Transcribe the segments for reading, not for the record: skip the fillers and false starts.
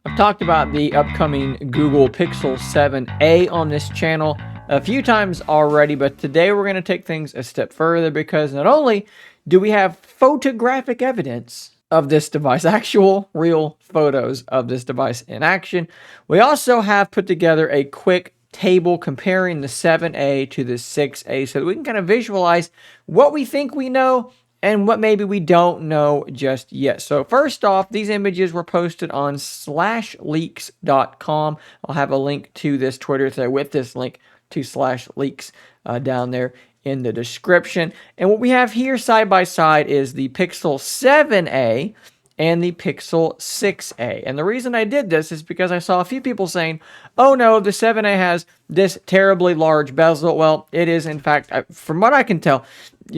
I've talked about the upcoming Google Pixel 7a on this channel a few times already, but today we're going to take things a step further because not only do we have photographic evidence of this device, actual real photos of this device in action, we also have put together a quick table comparing the 7a to the 6a so that we can kind of visualize what we think we know and what maybe we don't know just yet. So first off, these images were posted on slashleaks.com. I'll have a link to this Twitter thread with this link to slashleaks down there in the description. And what we have here side by side is the Pixel 7a and the Pixel 6a. And the reason I did this is because I saw a few people saying, oh no, the 7a has this terribly large bezel. Well, it is in fact, from what I can tell,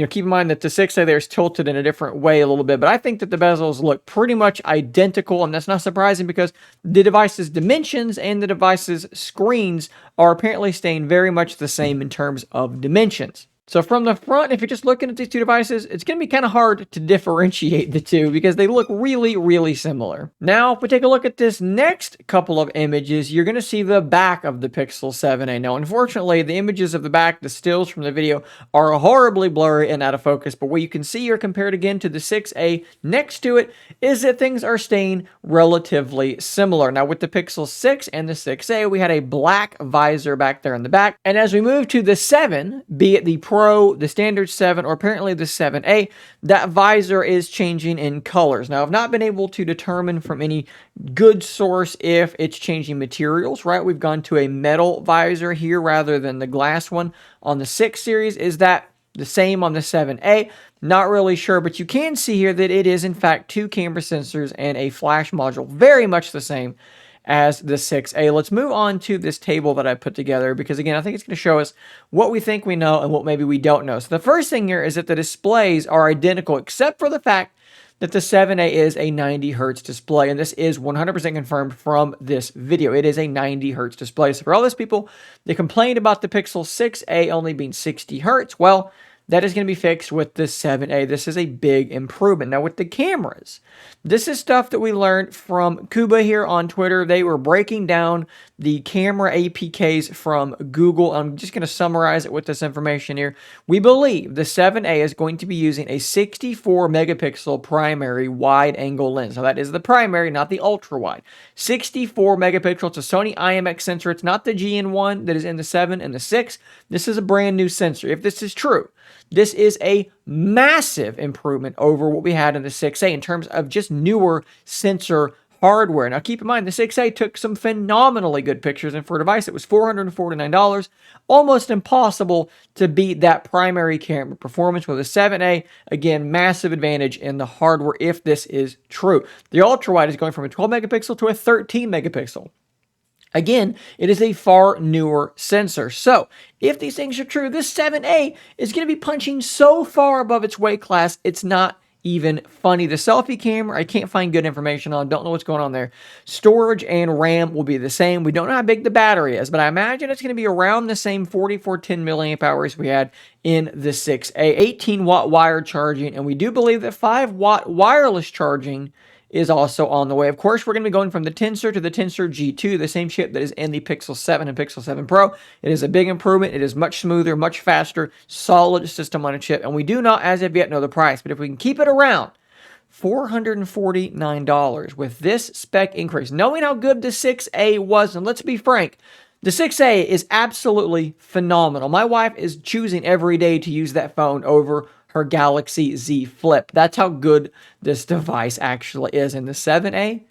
keep in mind that the 6a there is tilted in a different way a little bit, but I think that the bezels look pretty much identical, and that's not surprising because the device's dimensions and the device's screens are apparently staying very much the same in terms of dimensions. So from the front, if you're just looking at these two devices, it's going to be kind of hard to differentiate the two because they look really, really similar. Now, if we take a look at this next couple of images, you're going to see the back of the Pixel 7a. Now, unfortunately, the images of the back, the stills from the video, are horribly blurry and out of focus. But what you can see here compared again to the 6a next to it is that things are staying relatively similar. Now, with the Pixel 6 and the 6a, we had a black visor back there in the back. And as we move to the 7, be it the Pro, the standard 7, or apparently the 7a, that visor is changing in colors. Now, I've not been able to determine from any good source if it's changing materials, right? We've gone to a metal visor here rather than the glass one on the 6 series. Is that the same on the 7a? Not really sure, but you can see here that it is in fact 2 camera sensors and a flash module, very much the same as the 6a. Let's move on to this table that I put together because, again, I think it's going to show us what we think we know and what maybe we don't know. So the first thing here is that the displays are identical except for the fact that the 7a is a 90 hertz display, and this is 100% confirmed from this video. It is a 90 hertz display. So for all those people that complained about the Pixel 6a only being 60 hertz, well, that is going to be fixed with the 7a. This is a big improvement. Now, with the cameras, this is stuff that we learned from Kuba here on Twitter. They were breaking down the camera APKs from Google. I'm just going to summarize it with this information here. We believe the 7a is going to be using a 64 megapixel primary wide angle lens. Now, that is the primary, not the ultra wide. 64 megapixel. It's a Sony IMX sensor. It's not the GN1 that is in the 7 and the 6. This is a brand new sensor. If this is true, this is a massive improvement over what we had in the 6a in terms of just newer sensor hardware. Now, keep in mind, the 6a took some phenomenally good pictures, and for a device that was $449, almost impossible to beat that primary camera performance. With a 7a, again, massive advantage in the hardware if this is true. The ultra-wide is going from a 12 megapixel to a 13 megapixel. Again, it is a far newer sensor. So, if these things are true, this 7a is going to be punching so far above its weight class, it's not even funny. The selfie camera, I can't find good information on. Don't know what's going on there. Storage and RAM will be the same. We don't know how big the battery is, but I imagine it's going to be around the same 4410 milliamp hours we had in the 6a. 18-watt wired charging, and we do believe that 5-watt wireless charging is also on the way. Of course, we're going to be going from the Tensor to the Tensor G2, the same chip that is in the Pixel 7 and Pixel 7 Pro. It is a big improvement. It is much smoother, much faster, solid system on a chip, and we do not, as of yet, know the price. But if we can keep it around $449 with this spec increase, knowing how good the 6a was, and let's be frank, the 6a is absolutely phenomenal. My wife is choosing every day to use that phone over her Galaxy Z Flip. That's how good this device actually is. And the 7a,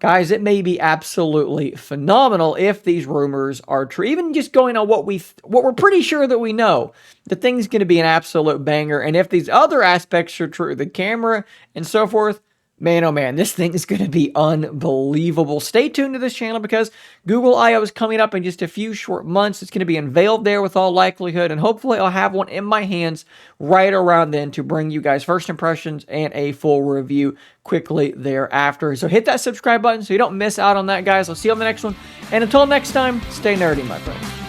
guys, it may be absolutely phenomenal if these rumors are true. Even just going on what we're pretty sure that we know, the thing's going to be an absolute banger. And if these other aspects are true, the camera and so forth, man, oh man, this thing is going to be unbelievable. Stay tuned to this channel because Google I/O is coming up in just a few short months. It's going to be unveiled there with all likelihood, and hopefully I'll have one in my hands right around then to bring you guys first impressions and a full review quickly thereafter. So hit that subscribe button so you don't miss out on that, guys. I'll see you on the next one, and until next time, stay nerdy, my friends.